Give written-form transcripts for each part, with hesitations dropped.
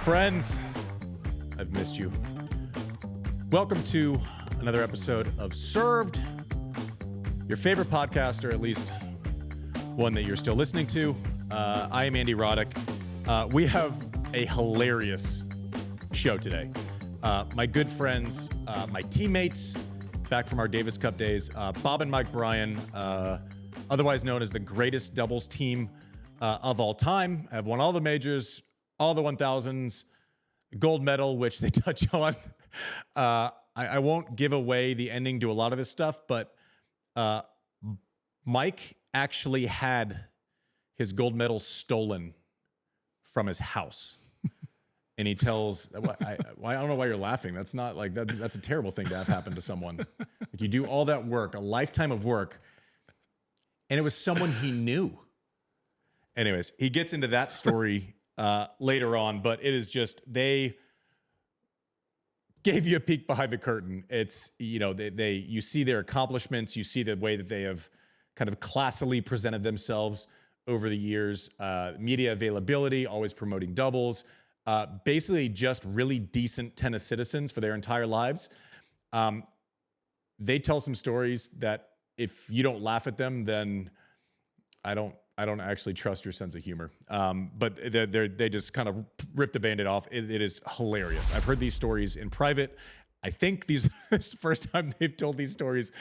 Friends, I've missed you. Welcome to another episode of Served, your favorite podcast, or at least one that you're still listening to. I am Andy Roddick. We have a hilarious show today. My good friends, my teammates, back from our Davis Cup days, Bob and Mike Bryan, otherwise known as the greatest doubles team of all time, have won all the majors, all the 1000s, gold medal, which they touch on. I won't give away the ending to a lot of this stuff, but Mike actually had his gold medal stolen from his house. And he tells, I don't know why you're laughing. That's not like that. That's a terrible thing to have happen to someone. Like, you do all that work, a lifetime of work, and it was someone he knew. Anyways, he gets into that story later on, but it is just, they gave you a peek behind the curtain. It's, you know, you see their accomplishments, you see the way that they have kind of classily presented themselves over the years, media availability, always promoting doubles, basically just really decent tennis citizens for their entire lives. They tell some stories that if you don't laugh at them, then I don't actually trust your sense of humor. But they just kind of ripped the Band-Aid off. It is hilarious. I've heard these stories in private. I think this is the first time they've told these stories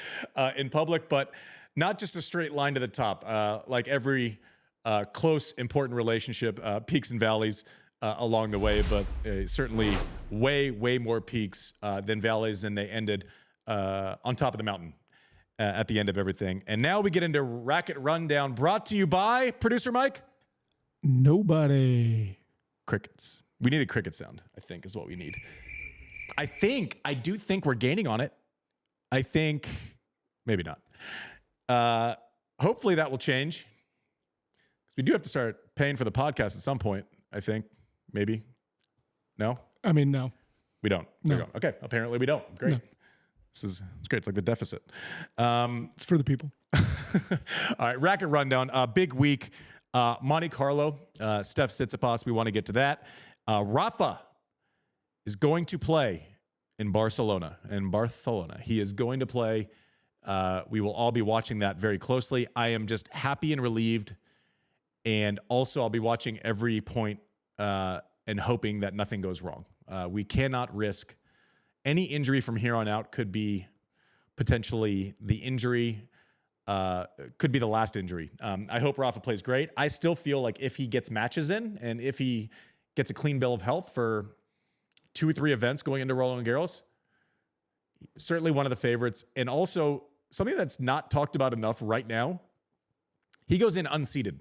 in public, but not just a straight line to the top. Like every close, important relationship, peaks and valleys along the way, but certainly way more peaks than valleys, and they ended on top of the mountain at the end of everything. And now we get into Racket Rundown, brought to you by producer Mike. Nobody. Crickets. We need a cricket sound, I think, is what we need. I do think we're gaining on it. I think maybe not. Hopefully that will change, because we do have to start paying for the podcast at some point, I think. Maybe. No? I mean, no. We don't. No. Okay, apparently we don't. Great. No. It's great. It's like the deficit. It's for the people. All right, Racket Rundown. Big week. Monte Carlo, Steph Tsitsipas. We want to get to that. Rafa is going to play in Barcelona. He is going to play. We will all be watching that very closely. I am just happy and relieved. And also, I'll be watching every point and hoping that nothing goes wrong. We cannot risk any injury from here on out. Could be potentially the injury, could be the last injury. I hope Rafa plays great. I still feel like if he gets matches in and if he gets a clean bill of health for 2 or 3 events going into Roland Garros, certainly one of the favorites. And also something that's not talked about enough right now, he goes in unseeded.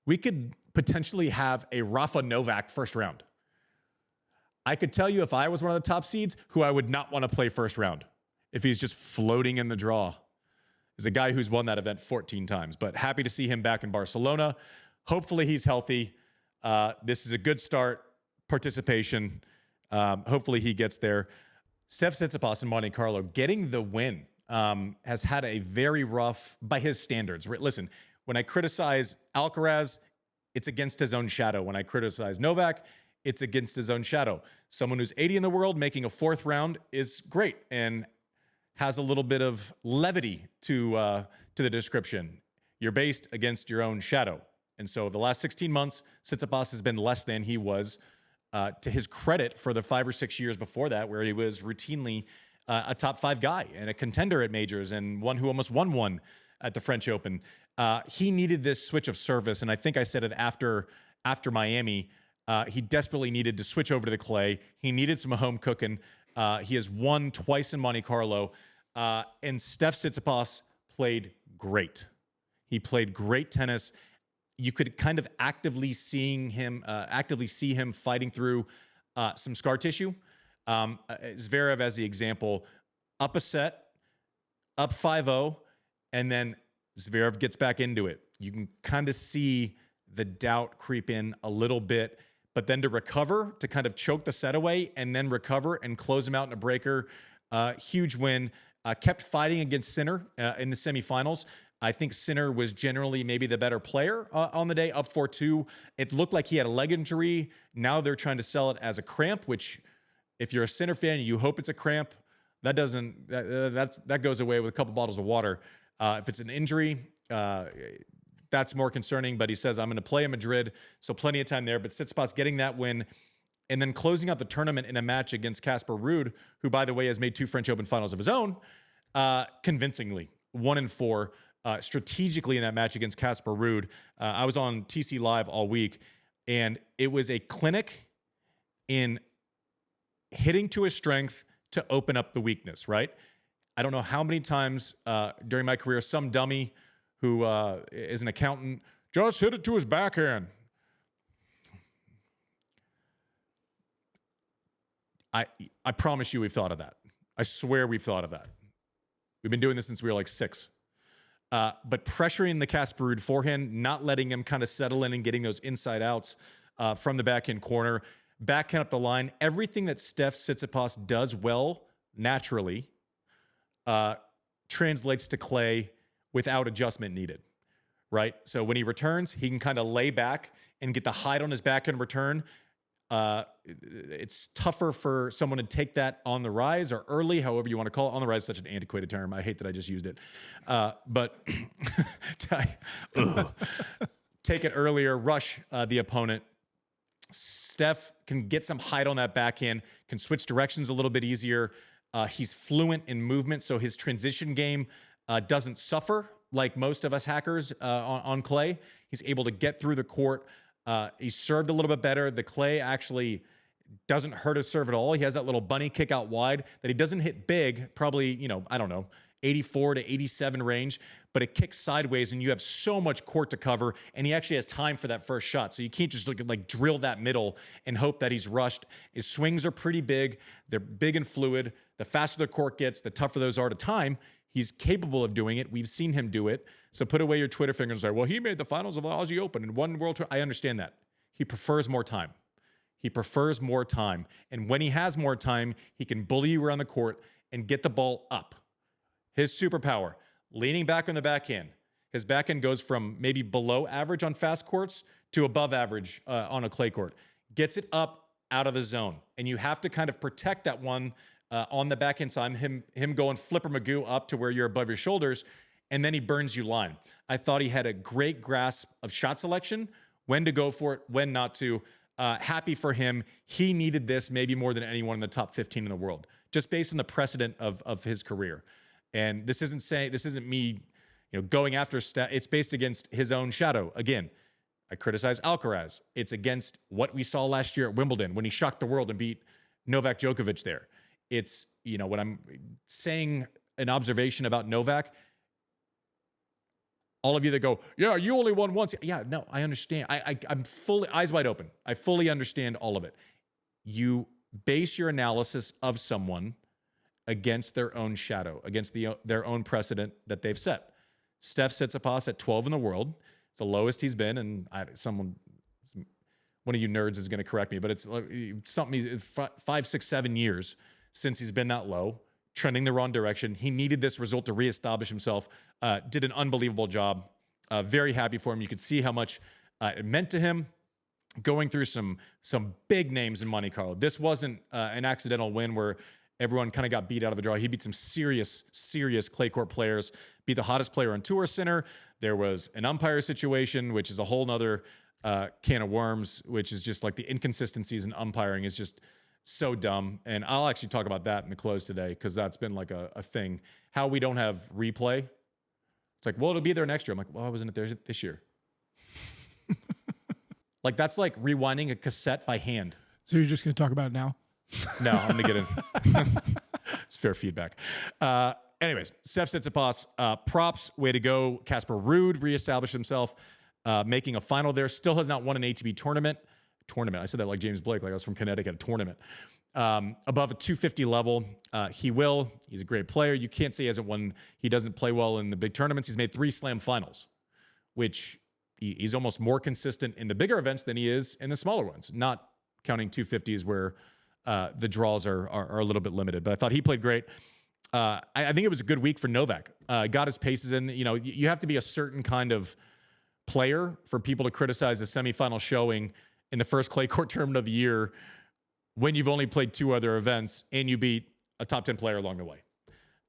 We could potentially have a Rafa Novak first round. I could tell you, if I was one of the top seeds, who I would not want to play first round if he's just floating in the draw, is a guy who's won that event 14 times. But happy to see him back in Barcelona. Hopefully he's healthy. This is a good start, participation. Hopefully he gets there. Steph Tsitsipas in Monte Carlo getting the win has had a very rough, by his standards. Listen, when I criticize Alcaraz, it's against his own shadow. When I criticize Novak, it's against his own shadow. Someone who's 80 in the world making a 4th round is great and has a little bit of levity to the description. You're based against your own shadow. And so the last 16 months, Tsitsipas has been less than he was, to his credit, for the 5 or 6 years before that, where he was routinely a top 5 guy and a contender at majors and one who almost won one at the French Open. He needed this switch of service, and I think I said it after Miami. He desperately needed to switch over to the clay. He needed some home cooking. He has won twice in Monte Carlo, and Steph Tsitsipas played great. He played great tennis. You could kind of actively see him fighting through some scar tissue. Zverev, as the example, up a set, up 5-0, and then Zverev gets back into it. You can kind of see the doubt creep in a little bit, but then to recover, to kind of choke the set away and then recover and close him out in a breaker. Huge win. Kept fighting against Sinner in the semifinals. I think Sinner was generally maybe the better player on the day, up 4-2. It looked like he had a leg injury. Now they're trying to sell it as a cramp, which if you're a Sinner fan, you hope it's a cramp. That doesn't, that goes away with a couple bottles of water. If it's an injury, that's more concerning, but he says, I'm going to play in Madrid, so plenty of time there. But Tsitsipas getting that win and then closing out the tournament in a match against Casper Ruud, who, by the way, has made 2 French Open finals of his own, convincingly, 1-4, strategically in that match against Casper Ruud. I was on TC Live all week, and it was a clinic in hitting to his strength to open up the weakness, right? I don't know how many times during my career, some dummy who is an accountant just hit it to his backhand. I promise you we've thought of that. I swear we've thought of that. We've been doing this since we were like 6. But pressuring the Casper Ruud forehand, not letting him kind of settle in and getting those inside outs from the backhand corner, backhand up the line, everything that Steph Tsitsipas does well naturally translates to clay without adjustment needed, right? So when he returns, he can kind of lay back and get the height on his backhand return. It's tougher for someone to take that on the rise or early, however you want to call it. On the rise is such an antiquated term. I hate that I just used it. But take it earlier, rush the opponent. Steph can get some height on that backhand, can switch directions a little bit easier. He's fluent in movement, so his transition game doesn't suffer like most of us hackers on clay. He's able to get through the court. He's served a little bit better. The clay actually doesn't hurt his serve at all. He has that little bunny kick out wide that he doesn't hit big, probably, I don't know, 84 to 87 range, but it kicks sideways and you have so much court to cover, and he actually has time for that first shot. So you can't just like drill that middle and hope that he's rushed. His swings are pretty big. They're big and fluid. The faster the court gets, the tougher those are to time. He's capable of doing it. We've seen him do it. So put away your Twitter fingers and say, well, he made the finals of the Aussie Open and won World Tour. I understand that. He prefers more time. He prefers more time. And when he has more time, he can bully you around the court and get the ball up. His superpower, leaning back on the backhand. His backhand goes from maybe below average on fast courts to above average on a clay court. Gets it up out of the zone. And you have to kind of protect that one on the backhand side, him going flipper Magoo up to where you're above your shoulders, and then he burns you line. I thought he had a great grasp of shot selection, when to go for it, when not to. Happy for him. He needed this maybe more than anyone in the top 15 in the world, just based on the precedent of his career. And this isn't me, going after Steph. It's based against his own shadow. Again, I criticize Alcaraz. It's against what we saw last year at Wimbledon when he shocked the world and beat Novak Djokovic there. It's, when I'm saying an observation about Novak, all of you that go, yeah, you only won once. Yeah, no, I understand. I'm fully eyes wide open. I fully understand all of it. You base your analysis of someone against their own shadow, against their own precedent that they've set. Steph Tsitsipas at 12 in the world. It's the lowest he's been, and one of you nerds is going to correct me, but it's something 5, 6, 7 years since he's been that low, trending the wrong direction. He needed this result to reestablish himself. Did an unbelievable job. Very happy for him. You could see how much it meant to him. Going through some big names in Monte Carlo. This wasn't an accidental win where everyone kind of got beat out of the draw. He beat some serious clay court players. Beat the hottest player on tour, Sinner. There was an umpire situation, which is a whole nother can of worms, which is just like the inconsistencies in umpiring is just so dumb. And I'll actually talk about that in the close today because that's been like a thing. How we don't have replay. It's like, well, it'll be there next year. I'm like, well, I wasn't there this year. Like, that's like rewinding a cassette by hand. So you're just going to talk about it now? No, I'm going to get in. It's fair feedback. Anyways, Steph Tsitsipas, props, way to go. Casper Ruud reestablished himself, making a final there. Still has not won an ATP tournament. I said that like James Blake, like I was from Connecticut, a tournament. Above a 250 level, he will. He's a great player. You can't say he hasn't won. He doesn't play well in the big tournaments. He's made 3 slam finals, which he's almost more consistent in the bigger events than he is in the smaller ones, not counting 250s where the draws are a little bit limited. But I thought he played great. I think it was a good week for Novak. Got his paces in. You know, you have to be a certain kind of player for people to criticize a semifinal showing in the first clay court tournament of the year when you've only played 2 other events and you beat a top 10 player along the way.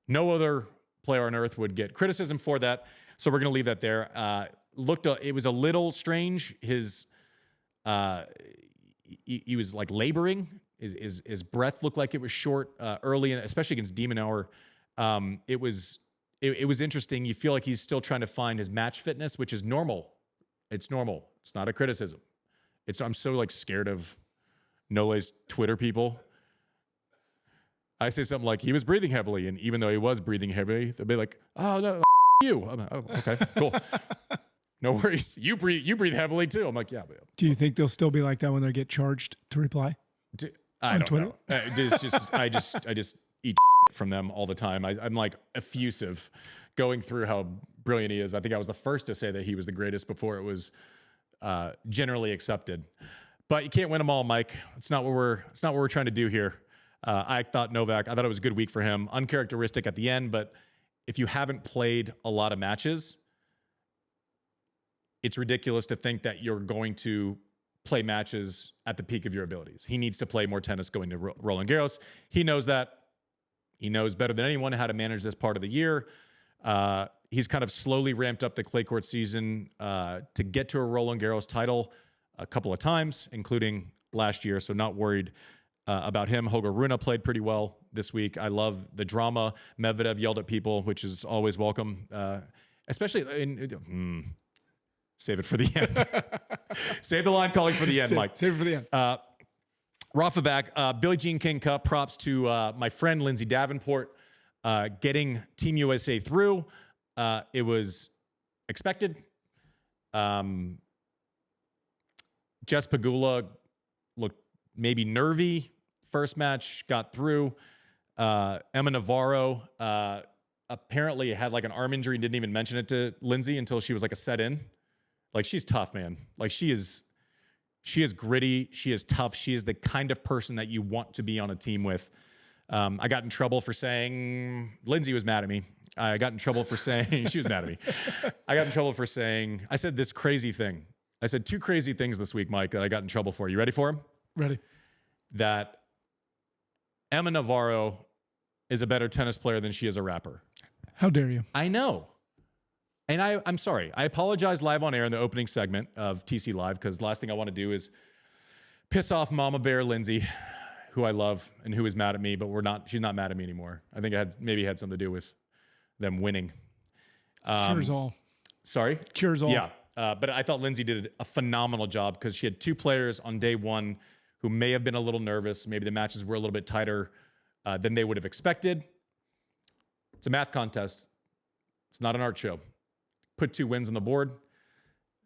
No other player on earth would get criticism for that. So we're going to leave that there. It was a little strange. He was like laboring. His breath looked like it was short early, especially against Demon Hour. It was interesting. You feel like he's still trying to find his match fitness, which is normal. It's normal. It's not a criticism. I'm so like scared of Nole's Twitter people. I say something like he was breathing heavily, and even though he was breathing heavily, they'll be like, "Oh no, you." I'm like, "Oh, okay, cool. No worries. You breathe heavily too." I'm like, "Yeah." But, Do you think they'll still be like that when they get charged to reply? I don't Twitter? know. I just eat from them all the time. I'm like effusive going through how brilliant he is. I think I was the first to say that he was the greatest before it was generally accepted. But you can't win them all, Mike. It's not what we're trying to do here. I thought it was a good week for him. Uncharacteristic at the end, but if you haven't played a lot of matches, it's ridiculous to think that you're going to play matches at the peak of your abilities. He needs to play more tennis going to Roland Garros. He knows that. He knows better than anyone how to manage this part of the year. He's kind of slowly ramped up the clay court season to get to a Roland Garros title a couple of times, including last year. So not worried about him. Holger Rune played pretty well this week. I love the drama. Medvedev yelled at people, which is always welcome, especially in... Save it for the end. Save the line calling for the end, Mike. Save it for the end. Rafa back. Billie Jean King Cup. Props to my friend Lindsay Davenport getting Team USA through. It was expected. Jess Pegula looked maybe nervy. First match, got through. Emma Navarro apparently had like an arm injury and didn't even mention it to Lindsay until she was like a set in. Like, she's tough, man. Like, she is gritty. She is tough. She is the kind of person that you want to be on a team with. I got in trouble for saying, Lindsay was mad at me. I got in trouble for saying, she was mad at me. I got in trouble for saying, I said this crazy thing. I said 2 crazy things this week, Mike, that I got in trouble for. You ready for them? Ready. That Emma Navarro is a better tennis player than she is a rapper. How dare you? I know. And I'm sorry. I apologize live on air in the opening segment of TC Live because the last thing I want to do is piss off Mama Bear Lindsay, who I love and who is mad at me, but she's not mad at me anymore. I think it had something to do with them winning. Cures all. Sorry? Cures all. Yeah. But I thought Lindsay did a phenomenal job because she had 2 players on day 1 who may have been a little nervous. Maybe the matches were a little bit tighter than they would have expected. It's a math contest. It's not an art show. Put 2 wins on the board.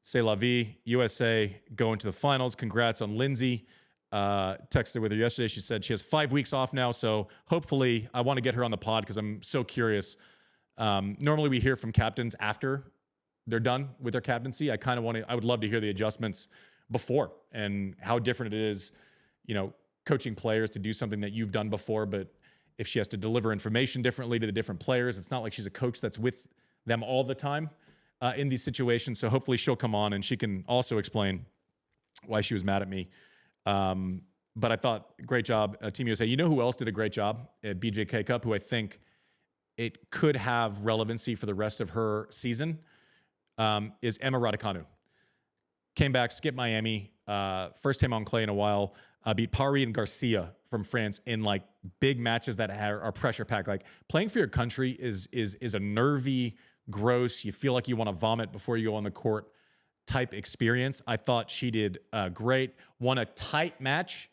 C'est la vie. USA going to the finals. Congrats on Lindsay. Texted with her yesterday. She said she has 5 weeks off now. So hopefully I want to get her on the pod because I'm so curious. Normally we hear from captains after they're done with their captaincy. I would love to hear the adjustments before and how different it is, coaching players to do something that you've done before. But if she has to deliver information differently to the different players, it's not like she's a coach that's with them all the time. In these situations. So hopefully she'll come on and she can also explain why she was mad at me. But I thought, great job, Team USA. You know who else did a great job at BJK Cup, who I think it could have relevancy for the rest of her season, is Emma Raducanu. Came back, skipped Miami, first time on clay in a while, beat Pari and Garcia from France in like big matches that are pressure packed. Like, playing for your country is a nervy, gross, you feel like you want to vomit before you go on the court type experience. I thought she did great. Won a tight match,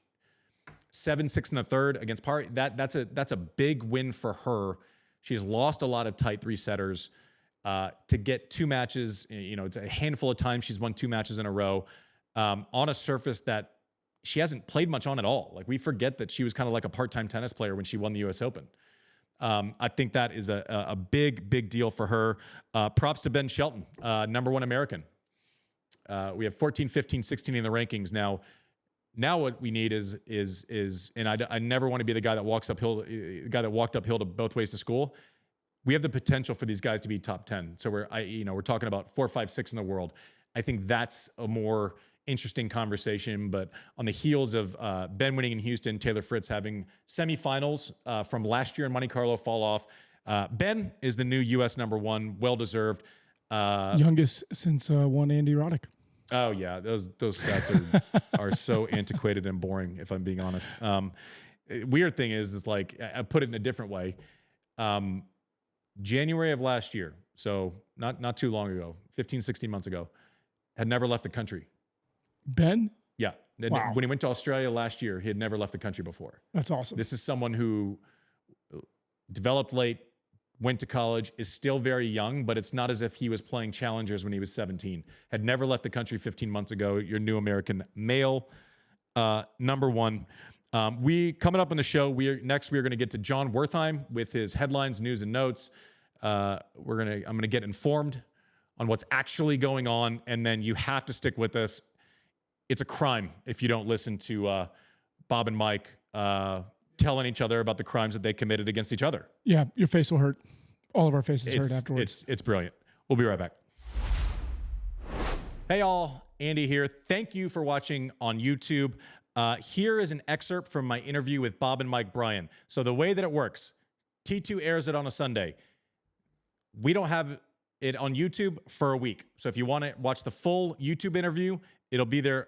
7-6 in the third against Pari. That's a big win for her. She's lost a lot of tight 3-setters. To get 2 matches, it's a handful of times she's won 2 matches in a row on a surface that she hasn't played much on at all. Like, we forget that she was kind of like a part-time tennis player when she won the US Open. I think that is a big, big deal for her. Props to Ben Shelton, number 1 American. We have 14, 15, 16 in the rankings now. Now what we need is, and I never want to be the guy that walked uphill to both ways to school. We have the potential for these guys to be top 10. So we're talking about 4, 5, 6 in the world. I think that's a more interesting conversation. But on the heels of Ben winning in Houston, Taylor Fritz having semifinals from last year in Monte Carlo fall off. Ben is the new U.S. #1, well-deserved. Youngest since one Andy Roddick. Oh yeah, those stats are so antiquated and boring. If I'm being honest, weird thing is like I put it in a different way. January of last year, so not too long ago, 15, 16 months ago, had never left the country. Ben? Yeah, Wow. When he went to Australia last year, he had never left the country before. That's awesome. This is someone who developed late, went to college, is still very young, but it's not as if he was playing challengers when he was 17. Had never left the country 15 months ago. Your new American male, #1. We coming up on the show. We're going to get to John Wertheim with his headlines, news, and notes. I'm going to get informed on what's actually going on, and then you have to stick with us. It's a crime if you don't listen to Bob and Mike telling each other about the crimes that they committed against each other. Yeah, your face will hurt. All of our faces hurt afterwards. It's brilliant. We'll be right back. Hey all, Andy here. Thank you for watching on YouTube. Here is an excerpt from my interview with Bob and Mike Bryan. So the way that it works, T2 airs it on a Sunday. We don't have it on YouTube for a week. So if you want to watch the full YouTube interview, it'll be there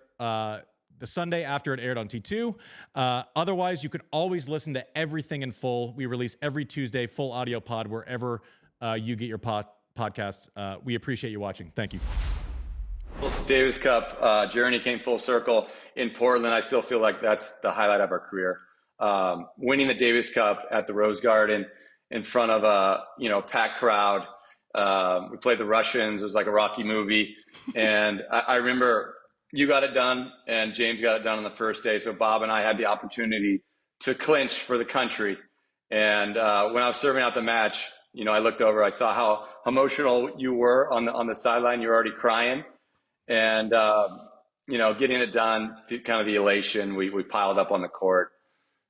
the Sunday after it aired on T2. Otherwise, you can always listen to everything in full. We release every Tuesday, full audio pod, wherever you get your podcasts. We appreciate you watching. Thank you. Davis Cup journey came full circle in Portland. I still feel like that's the highlight of our career. Winning the Davis Cup at the Rose Garden in front of a packed crowd. We played the Russians. It was like a Rocky movie. And I remember you got it done and James got it done on the first day. So Bob and I had the opportunity to clinch for the country. And when I was serving out the match, I looked over, I saw how emotional you were on the sideline. You were already crying. And, getting it done, kind of the elation, we piled up on the court,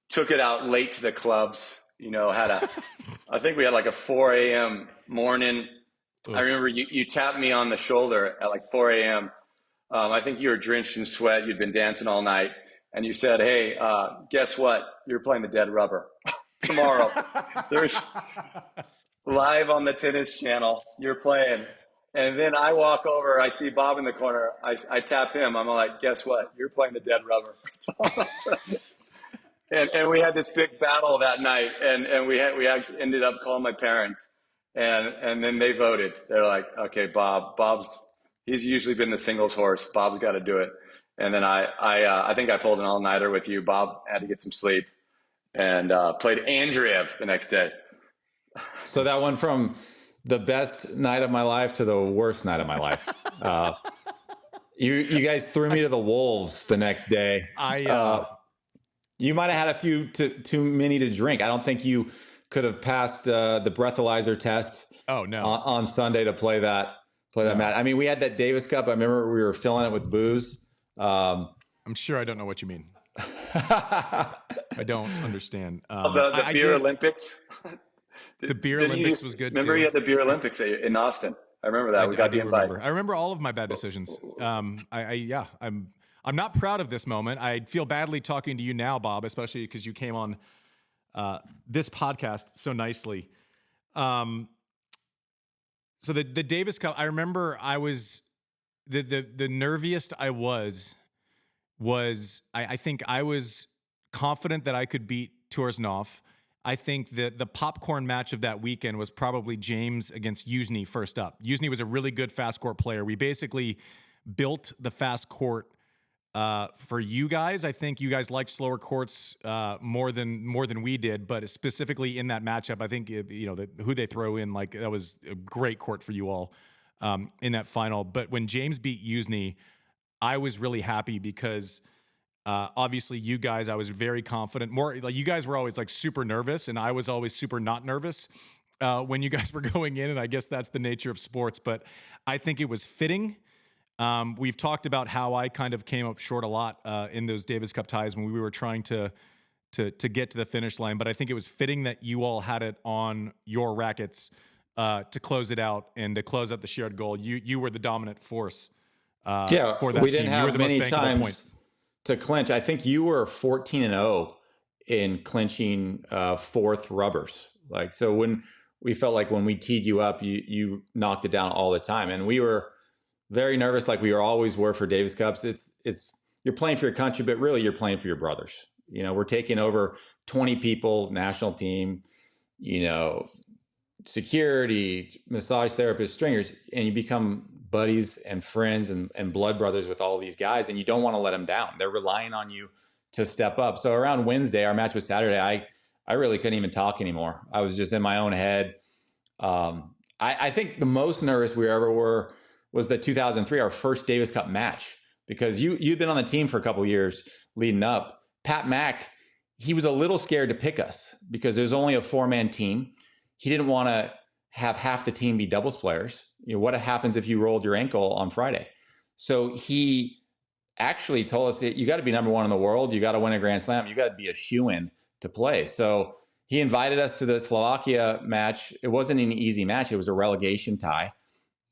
took it out late to the clubs, I think we had like a 4 a.m. morning. Oof. I remember you tapped me on the shoulder at like 4 a.m. I think you were drenched in sweat. You'd been dancing all night. And you said, hey, guess what? You're playing the Dead Rubber tomorrow. There's live on the tennis channel. You're playing. And then I walk over. I see Bob in the corner. I tap him. I'm like, guess what? You're playing the Dead Rubber. and we had this big battle that night. And we actually ended up calling my parents. And then they voted. They're like, okay, he's usually been the singles horse. Bob's got to do it. And then I think I pulled an all-nighter with you. Bob had to get some sleep and played Andreev the next day. So that went from the best night of my life to the worst night of my life. You guys threw me to the wolves the next day. You might have had a few too many to drink. I don't think you could have passed the breathalyzer test. Oh no! On Sunday to play that match. I mean, we had that Davis Cup. I remember we were filling it with booze. I'm sure I don't know what you mean. I don't understand. The beer Olympics. The beer Olympics was good. Remember, too. you had the beer Olympics in Austin. I remember that. We got the invite. I remember all of my bad decisions. I'm not proud of this moment. I feel badly talking to you now, Bob, especially because you came on this podcast so nicely. So the Davis Cup, I remember I was the nerviest I was I think I was confident that I could beat Torsnov. I think that the popcorn match of that weekend was probably James against Yuzny first up. Yuzny was a really good fast court player. We basically built the fast court for you guys. I think you guys liked slower courts more than we did, but specifically in that matchup, I think who they throw in, like, that was a great court for you all in that final. But when James beat Yuzny, I was really happy because obviously you guys, I was very confident. More like you guys were always like super nervous, and I was always super not nervous when you guys were going in. And I guess that's the nature of sports. But I think it was fitting We've talked about how I kind of came up short a lot in those Davis Cup ties when we were trying to get to the finish line. But I think it was fitting that you all had it on your rackets to close it out and to close out the shared goal. You were the dominant force for that we team. didn't have many times to clinch. I think you were 14-0 in clinching fourth rubbers. Like, so when we felt like when we teed you up, you knocked it down all the time. And we were very nervous, like we always were for Davis Cups. It's you're playing for your country, but really you're playing for your brothers. You know, we're taking over 20 people, national team, you know, security, massage therapists, stringers, and you become buddies and friends and blood brothers with all these guys, and you don't want to let them down. They're relying on you to step up. So around Wednesday, our match was Saturday, I really couldn't even talk anymore. I was just in my own head. I think the most nervous we ever were was the 2003, our first Davis Cup match, because you'd been on the team for a couple of years leading up. Pat Mack, he was a little scared to pick us because it was only a 4-man team. He didn't want to have half the team be doubles players. You know, what happens if you rolled your ankle on Friday? So he actually told us that you got to be number one in the world. You got to win a Grand Slam. You got to be a shoo-in to play. So he invited us to the Slovakia match. It wasn't an easy match. It was a relegation tie.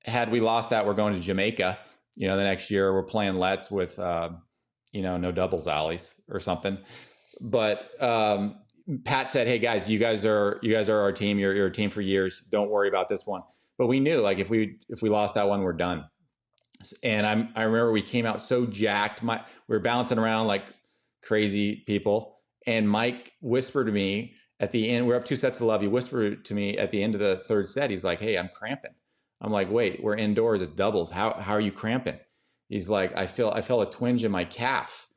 Had we lost that, we're going to Jamaica. You know, the next year we're playing Let's with, no doubles alleys or something. But Pat said, "Hey guys, you guys are our team. You're a team for years. Don't worry about this one." But we knew, like, if we lost that one, we're done. And I remember we came out so jacked. We were bouncing around like crazy people. And Mike whispered to me at the end, we're up 2-0. He whispered to me at the end of the third set. He's like, "Hey, I'm cramping." I'm like, "Wait, we're indoors. It's doubles. How are you cramping?" He's like, I felt a twinge in my calf.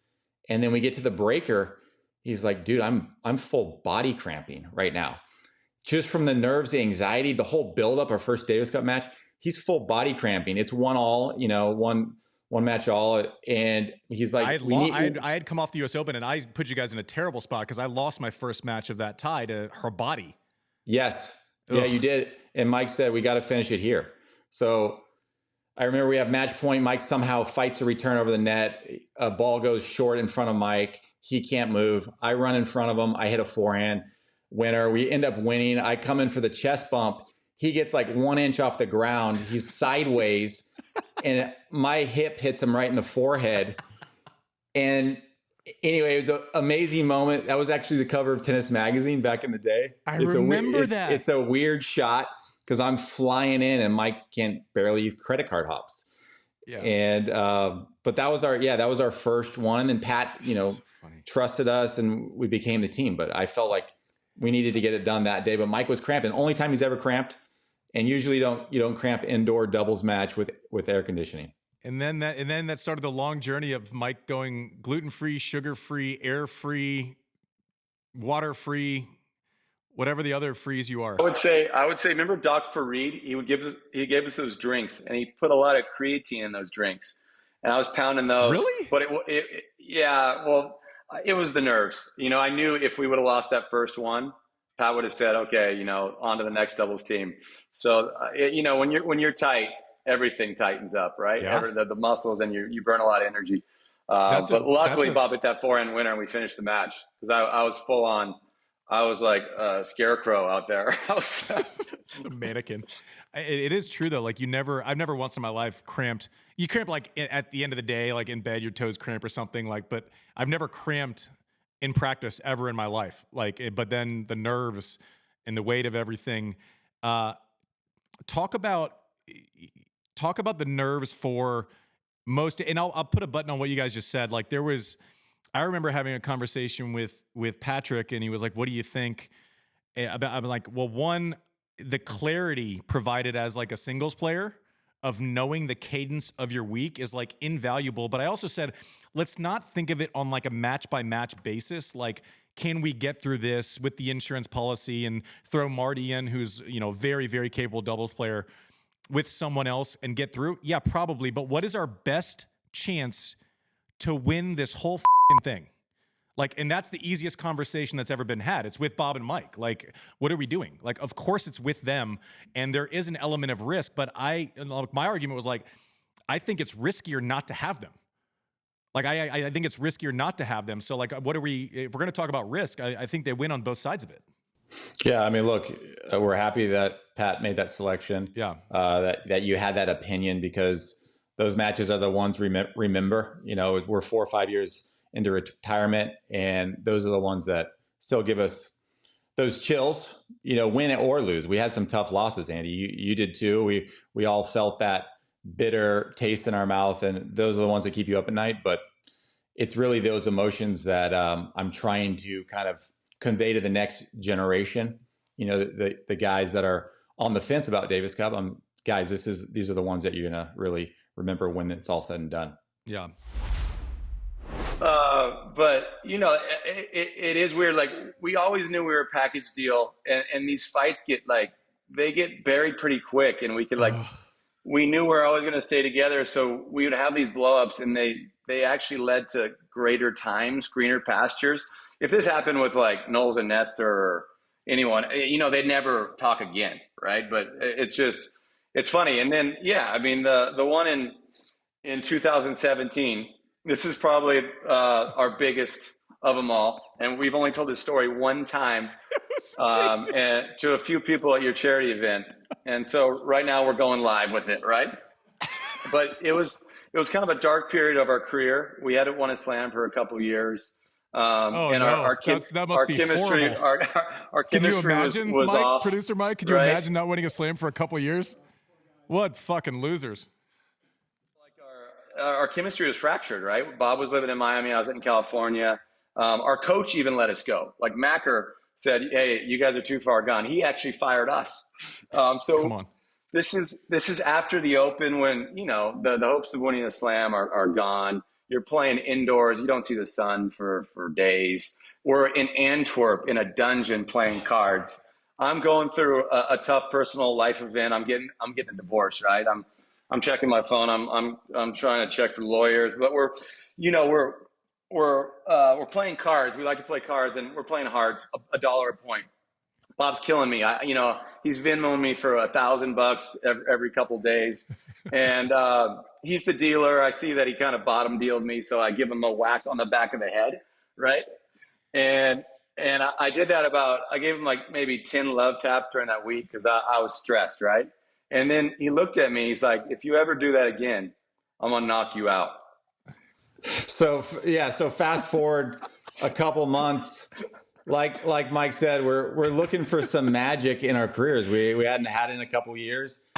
And then we get to the breaker. He's like, "Dude, I'm full body cramping right now. Just from the nerves, the anxiety, the whole buildup, our first Davis Cup match, he's full body cramping. It's 1-1, one match all." And he's like, I had come off the US Open and I put you guys in a terrible spot because I lost my first match of that tie to her body. Yes. Ugh. Yeah, you did. And Mike said, "We got to finish it here." So I remember we have match point. Mike somehow fights a return over the net. A ball goes short in front of Mike. He can't move. I run in front of him. I hit a forehand winner. We end up winning. I come in for the chest bump. He gets like 1 inch off the ground. He's sideways and my hip hits him right in the forehead. And anyway, it was an amazing moment. That was actually the cover of Tennis Magazine back in the day. I remember that. It's a weird shot because I'm flying in and Mike can't barely use credit card hops. Yeah. And, but that was our first one. And Pat, trusted us and we became the team. But I felt like we needed to get it done that day. But Mike was cramping. Only time he's ever cramped. And usually you don't cramp indoor doubles match with air conditioning. And then that started the long journey of Mike going gluten-free, sugar-free, air-free, water-free, whatever the other frees you are. I would say, remember Doc Farid? He gave us those drinks and he put a lot of creatine in those drinks. And I was pounding those. Really? But it was the nerves. I knew if we would have lost that first one, Pat would have said, "Okay, on to the next doubles team." So, when you're tight, everything tightens up, right? Yeah. The muscles, and you burn a lot of energy. But luckily, Bob hit that forehand winner and we finished the match because I was full on. I was like a scarecrow out there. I was a mannequin. It is true though. Like I've never once in my life cramped. You cramp like at the end of the day, like in bed, your toes cramp or something but I've never cramped in practice ever in my life. But then the nerves and the weight of everything, talk about the nerves for most, and I'll put a button on what you guys just said. Like I remember having a conversation with Patrick and he was like, "What do you think about?" I'm like, well, one, the clarity provided as like a singles player of knowing the cadence of your week is like invaluable. But I also said, let's not think of it on like a match by match basis. Like, can we get through this with the insurance policy and throw Marty in, who's, very, very capable doubles player, with someone else and get through? Yeah, probably. But what is our best chance to win this whole thing? And that's the easiest conversation that's ever been had. It's with Bob and Mike. Like, what are we doing? Like, of course it's with them. And there is an element of risk, but my argument was like, I think it's riskier not to have them. Like, I think it's riskier not to have them. So, like, if we're going to talk about risk, I think they win on both sides of it. Yeah, I mean, look, we're happy that Pat made that selection. Yeah. That you had that opinion, because those matches are the ones remember. You know, we're 4 or 5 years into retirement, and those are the ones that still give us those chills, you know, win or lose. We had some tough losses, Andy. You did too. We all felt that bitter taste in our mouth, and those are the ones that keep you up at night. But it's really those emotions that I'm trying to kind of convey to the next generation. You know, the guys that are on the fence about Davis Cup. Guys, these are the ones that you're gonna really remember when it's all said and done. Yeah. But you know, it is weird. Like, we always knew we were a package deal, and these fights get buried pretty quick, and we could we knew we were always going to stay together. So we would have these blowups, and they actually led to greater times, greener pastures. If this happened with like Knowles and Nestor or anyone, you know, they'd never talk again, right? But it's funny. And then, yeah, I mean, the one in 2017, this is probably our biggest of them all. And we've only told this story one time and to a few people at your charity event. And so right now we're going live with it, right? But it was kind of a dark period of our career. We hadn't won a slam for a couple of years. Our chemistry Can you imagine, was Mike, off. Producer Mike? Can you imagine not winning a slam for a couple of years? What fucking losers. Our chemistry was fractured, right? Bob was living in Miami. I was in California. Our coach even let us go. Like, Macker said, "Hey, you guys are too far gone." He actually fired us. So come on. This is after the Open, when, you know, the hopes of winning a slam are gone. You're playing indoors. You don't see the sun for days. We're in Antwerp in a dungeon playing cards. I'm going through a tough personal life event. I'm getting a divorce, right? I'm checking my phone. I'm trying to check for lawyers, but we're playing cards. We like to play cards, and we're playing hearts, $1 a point. Bob's killing me. He's Venmoing me for $1,000 every couple days, and he's the dealer. I see that he kind of bottom dealed me, so I give him a whack on the back of the head, right? And I did that I gave him like maybe 10 love taps during that week because I was stressed, right? And then he looked at me. He's like, "If you ever do that again, I'm gonna knock you out." So fast forward a couple months. Like Mike said, we're looking for some magic in our careers. We hadn't had it in a couple of years.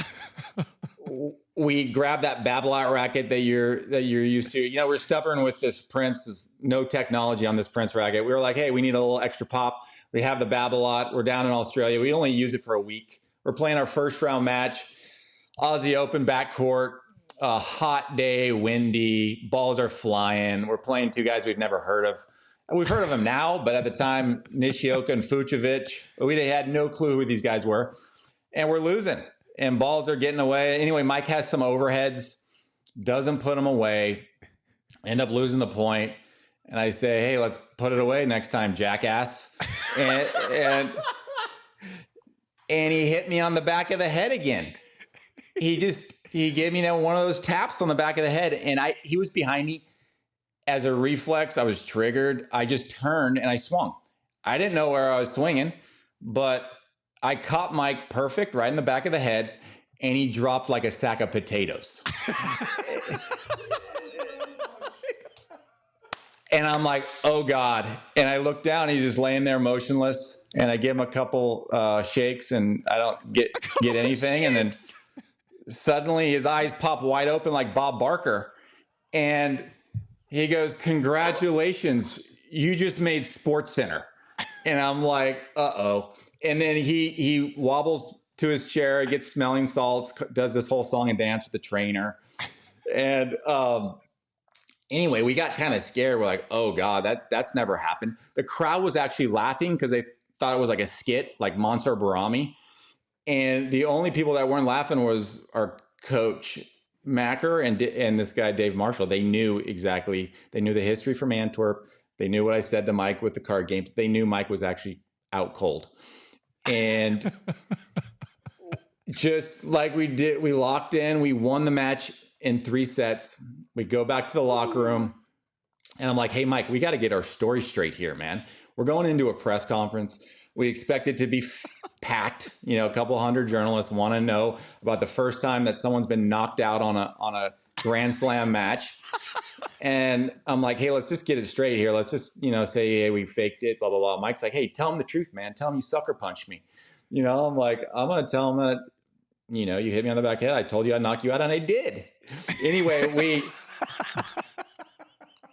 We grabbed that Babolat racket that you're used to. You know, we're stubborn with this Prince. There's no technology on this Prince racket. We were like, hey, we need a little extra pop. We have the Babolat. We're down in Australia. We only use it for a week. We're playing our first round match, Aussie Open backcourt. A hot day, windy, balls are flying. We're playing two guys we've never heard of. We've heard of them now, but at the time, Nishioka and Fucsovic, we had no clue who these guys were. And we're losing, and balls are getting away. Anyway, Mike has some overheads, doesn't put them away, end up losing the point. And I say, hey, let's put it away next time, jackass. And he hit me on the back of the head again. He gave me one of those taps on the back of the head, and he was behind me. As a reflex, I was triggered. I just turned and I swung. I didn't know where I was swinging, but I caught Mike perfect right in the back of the head, and he dropped like a sack of potatoes. And I'm like, oh God. And I look down, he's just laying there motionless, and I give him a couple shakes, and I don't get anything. And then suddenly his eyes pop wide open like Bob Barker. And he goes, congratulations, you just made Sports Center. And I'm like, uh-oh. And then he wobbles to his chair, gets smelling salts, does this whole song and dance with the trainer. And anyway, we got kind of scared. We're like, oh God, that's never happened. The crowd was actually laughing because they thought it was like a skit, like Mansour Barami. And the only people that weren't laughing was our coach, Macker, and this guy, Dave Marshall. They knew the history from Antwerp. They knew what I said to Mike with the card games. They knew Mike was actually out cold. And just like we did, we locked in, we won the match in 3 sets. We go back to the locker room, and I'm like, hey, Mike, we got to get our story straight here, man. We're going into a press conference. We expect it to be packed. A couple hundred journalists want to know about the first time that someone's been knocked out on a Grand Slam match. And I'm like, hey, let's just get it straight here. Let's just, say, hey, we faked it, blah, blah, blah. Mike's like, hey, tell him the truth, man. Tell him you sucker punched me. I'm like, I'm going to tell him that, you hit me on the back head. I told you I'd knock you out, and I did. Anyway,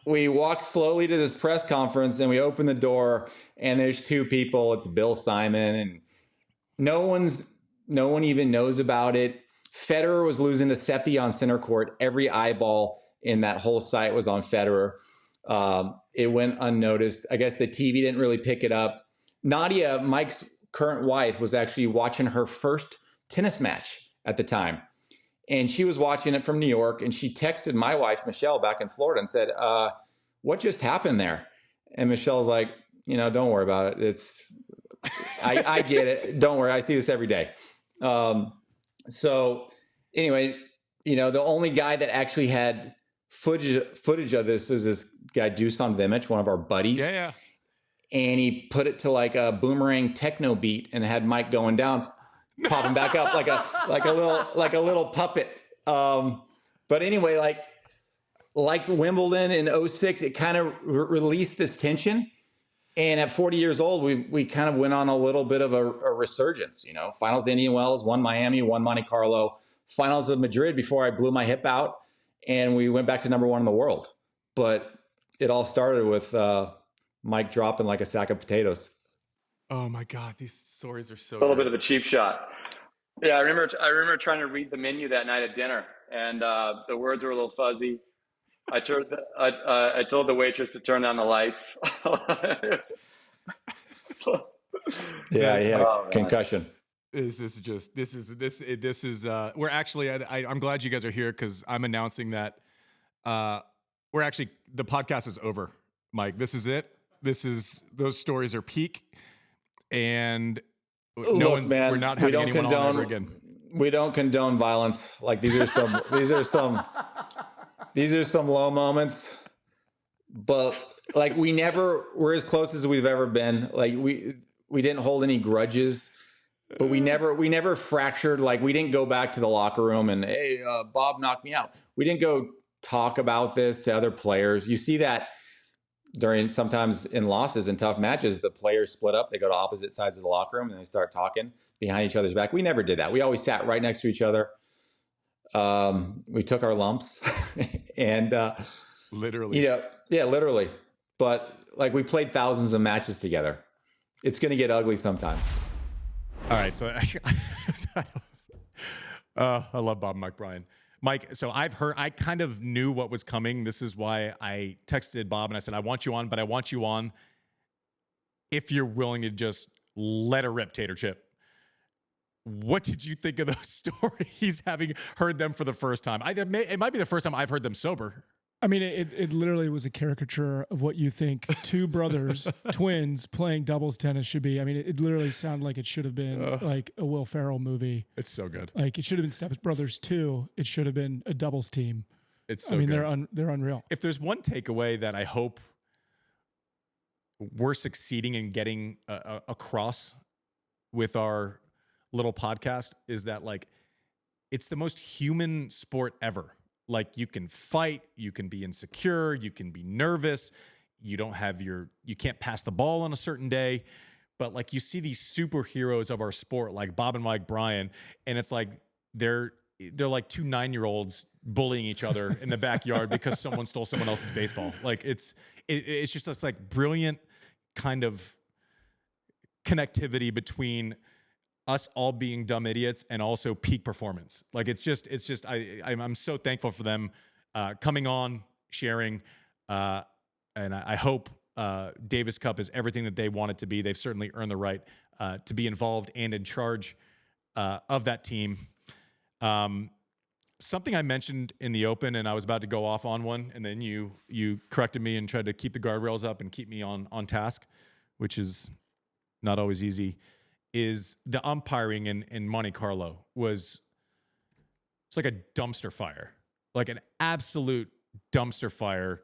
we walk slowly to this press conference, and we open the door, and there's 2 people. It's Bill Simon, and no one even knows about it. Federer was losing to Seppi on center court. Every eyeball in that whole site was on Federer. It went unnoticed. I guess the TV didn't really pick it up. Nadia, Mike's current wife, was actually watching her first tennis match at the time. And she was watching it from New York, and she texted my wife, Michelle, back in Florida and said, what just happened there? And Michelle's like, don't worry about it. I get it. Don't worry. I see this every day. So anyway, the only guy that actually had footage of this is this guy, Dusan Vimic, one of our buddies. Yeah. And he put it to like a boomerang techno beat and had Mike going down, popping back up like a little puppet. But anyway, like Wimbledon in 2006, it kind of released this tension. And at 40 years old, we kind of went on a little bit of a resurgence. Finals Indian Wells, won Miami, won Monte Carlo, finals of Madrid before I blew my hip out, and we went back to number 1 in the world. But it all started with Mike dropping like a sack of potatoes. Oh my God, these stories are so. A little bit of a cheap shot. Yeah, I remember trying to read the menu that night at dinner, and the words were a little fuzzy. I told the waitress to turn on the lights. Yeah, he had a concussion. This is we're actually, I'm glad you guys are here, because I'm announcing that we're actually, the podcast is over, Mike. This is it. Those stories are peak, and we're not having anyone on ever again. We don't condone violence. Like these are some low moments, but like we're as close as we've ever been. Like we didn't hold any grudges, but we never fractured. Like we didn't go back to the locker room and, hey, Bob knocked me out. We didn't go talk about this to other players. You see that sometimes in losses and tough matches, the players split up. They go to opposite sides of the locker room and they start talking behind each other's back. We never did that. We always sat right next to each other. We took our lumps and literally, literally. But like we played thousands of matches together. It's going to get ugly sometimes. All right. So I love Bob and Mike Bryan. Mike, so I kind of knew what was coming. This is why I texted Bob and I said, I want you on, but I want you on if you're willing to just let a rip, Tater Chip. What did you think of those stories, having heard them for the first time? It might be the first time I've heard them sober. I mean, it literally was a caricature of what you think 2 brothers, twins, playing doubles tennis should be. I mean, it literally sounded like it should have been like a Will Ferrell movie. It's so good. Like it should have been Step Brothers 2. It should have been a doubles team. It's so good. They're unreal. If there's one takeaway that I hope we're succeeding in getting across with our little podcast, is that like it's the most human sport ever. Like you can fight, you can be insecure, you can be nervous, you can't pass the ball on a certain day, but like you see these superheroes of our sport, like Bob and Mike Bryan, and it's like they're like 2 9-year-olds bullying each other in the backyard because someone stole someone else's baseball. Like it's just this like brilliant kind of connectivity between us all being dumb idiots and also peak performance. Like it's just I'm so thankful for them coming on, sharing, and I hope Davis Cup is everything that they want it to be. They've certainly earned the right to be involved and in charge of that team. Something I mentioned in the open, and I was about to go off on one, and then you corrected me and tried to keep the guardrails up and keep me on task, which is not always easy, is the umpiring in Monte Carlo it's like a dumpster fire. like an absolute dumpster fire,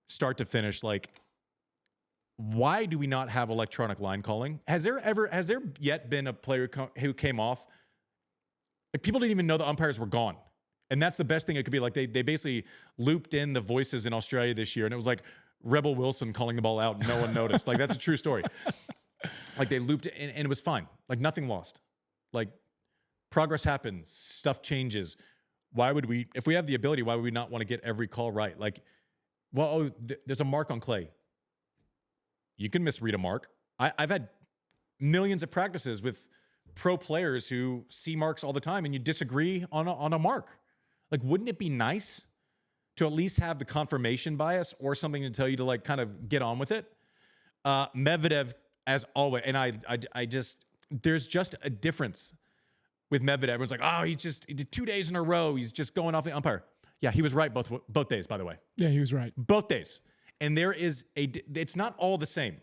start to finish. Like, why do we not have electronic line calling? Has there yet been a player who came off? Like, people didn't even know the umpires were gone. And that's the best thing it could be. Like, they basically looped in the voices in Australia this year, and it was like Rebel Wilson calling the ball out and no one noticed. Like, that's a true story. Like, they looped it and it was fine. Like, nothing lost. Like, progress happens, stuff changes. Why would we, if we have the ability, why would we not want to get every call right? Like, well, there's a mark on clay. You can misread a mark. I've had millions of practices with pro players who see marks all the time, and you disagree on a mark. Like, wouldn't it be nice to at least have the confirmation bias or something to tell you to, like, kind of get on with it? Medvedev, as always, and I just, there's just a difference with Medvedev. Everyone's like, oh, he did 2 days in a row. He's just going off the umpire. Yeah, he was right both days, by the way. Yeah, he was right. Both days. And there is it's not all the same.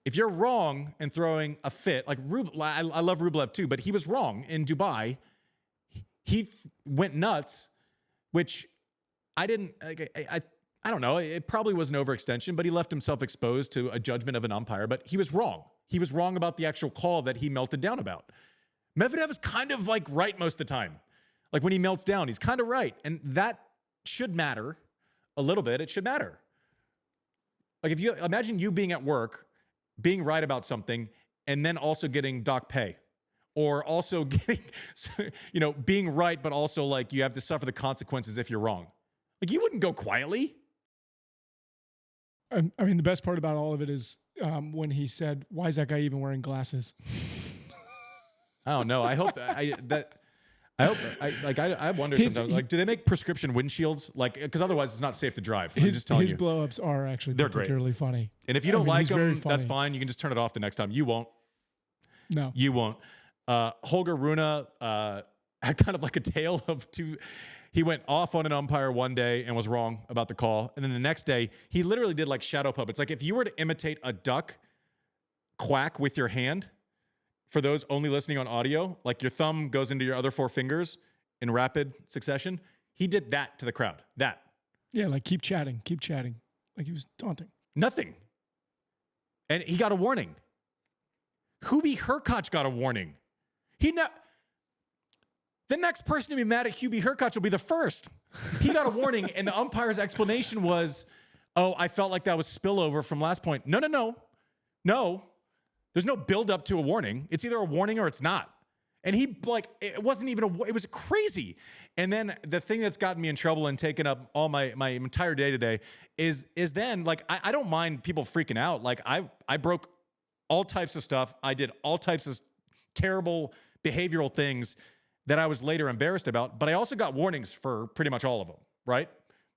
If you're wrong and throwing a fit, like I love Rublev too, but he was wrong in Dubai. He went nuts, which I didn't, I don't know. It probably was an overextension, but he left himself exposed to a judgment of an umpire, but he was wrong. He was wrong about the actual call that he melted down about. Medvedev is kind of like right most of the time. Like, when he melts down, he's kind of right. And that should matter a little bit. It should matter. Like, if you imagine you being at work, being right about something, and then also getting doc pay, or also getting, being right, but also, like, you have to suffer the consequences if you're wrong. Like, you wouldn't go quietly. I mean, the best part about all of it is when he said, "Why is that guy even wearing glasses?" I don't know. I hope I wonder sometimes, like, do they make prescription windshields? Like, because otherwise it's not safe to drive. I'm just telling you. His blow-ups are actually particularly funny. And if you don't like them, that's fine. You can just turn it off the next time. You won't. No. You won't. Holger Rune had kind of like a tale of two. He went off on an umpire one day and was wrong about the call. And then the next day, he literally did like shadow puppets. Like, if you were to imitate a duck quack with your hand, for those only listening on audio, like your thumb goes into your other four fingers in rapid succession, he did that to the crowd. That. Yeah, like keep chatting. Like, he was taunting. Nothing. And he got a warning. Hubie Hurkacz got a warning. The next person to be mad at Hubie Hurkacz will be the first. He got a warning, and the umpire's explanation was, oh, I felt like that was spillover from last point. No. There's no build up to a warning. It's either a warning or it's not. And he, like, it wasn't even it was crazy. And then the thing that's gotten me in trouble and taken up all my entire day today is then, like, I don't mind people freaking out. Like, I broke all types of stuff. I did all types of terrible behavioral things that I was later embarrassed about, but I also got warnings for pretty much all of them, right?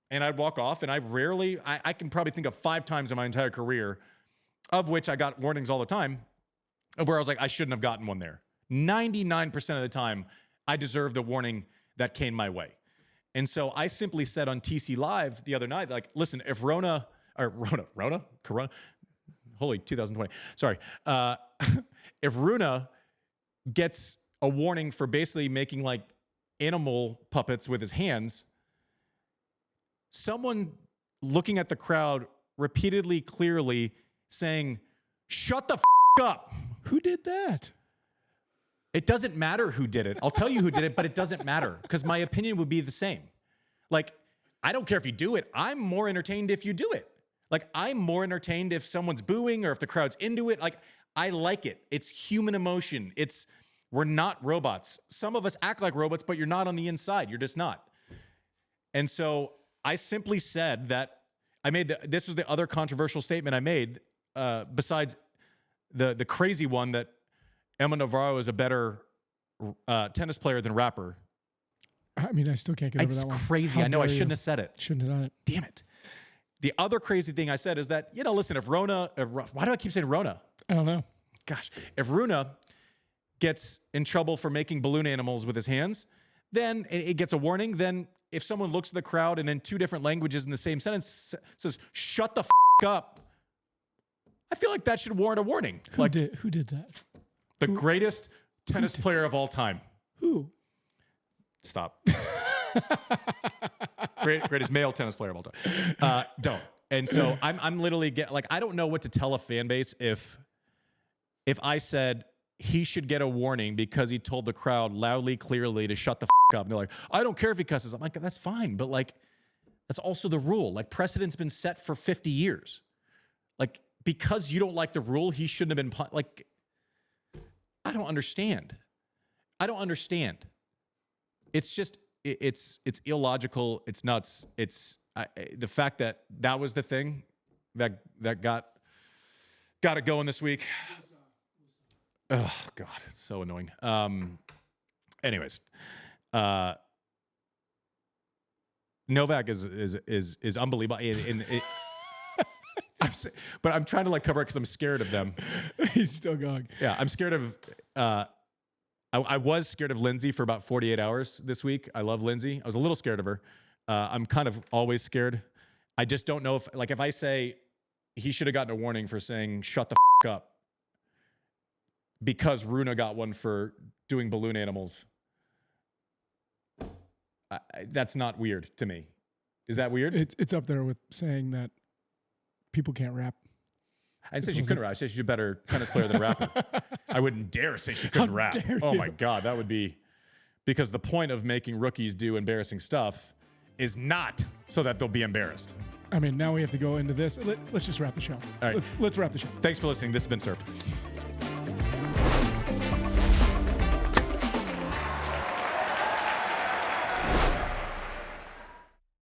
And I'd walk off, and I can probably think of 5 times in my entire career of which I got warnings all the time, of where I was like, I shouldn't have gotten one there. 99% of the time, I deserved a warning that came my way. And so I simply said on TC Live the other night, like, listen, if Corona, holy 2020, sorry. If Rune gets a warning for basically making like animal puppets with his hands, someone looking at the crowd repeatedly, clearly saying, shut the up. Who did that? It doesn't matter who did it. I'll tell you who did it, but it doesn't matter because my opinion would be the same. Like, I don't care if you do it. I'm more entertained if you do it. Like, I'm more entertained if someone's booing or if the crowd's into it. Like, I like it. It's human emotion. We're not robots. Some of us act like robots, but you're not on the inside. You're just not. And so I simply said that this was the other controversial statement I made, besides the crazy one that Emma Navarro is a better tennis player than rapper. I mean, I still can't get over that one. It's crazy. I know I shouldn't have said it. Shouldn't have done it. Damn it. The other crazy thing I said is that, listen, if Rona, why do I keep saying Rona? I don't know. Gosh, if Runa gets in trouble for making balloon animals with his hands, then it gets a warning. Then if someone looks at the crowd and in 2 different languages in the same sentence says, shut the up, I feel like that should warrant a warning. Who did that? The greatest tennis player of all time. Who? Stop. Greatest male tennis player of all time. Don't. And so I'm literally I don't know what to tell a fan base if I said he should get a warning because he told the crowd loudly, clearly to shut the up. And they're like, I don't care if he cusses. I'm like, that's fine. But like, that's also the rule. Like, precedent's been set for 50 years. Like, because you don't like the rule, he shouldn't have been like, I don't understand. It's just, it's illogical. It's nuts. It's the fact that was the thing that got it going this week. Oh God, it's so annoying. Anyways, Novak is unbelievable. But I'm trying to like cover it because I'm scared of them. He's still going. Yeah, I'm scared of. I was scared of Lindsay for about 48 hours this week. I love Lindsay. I was a little scared of her. I'm kind of always scared. I just don't know if I say he should have gotten a warning for saying shut the up because Runa got one for doing balloon animals. That's not weird to me. Is that weird? It's up there with saying that people can't rap. I didn't say she couldn't rap. I said she's a better tennis player than a rapper. I wouldn't dare say she couldn't rap. Oh my God, that would be because the point of making rookies do embarrassing stuff is not so that they'll be embarrassed. I mean, now we have to go into this. Let's just wrap the show. All right. Let's wrap the show. Thanks for listening. This has been Served.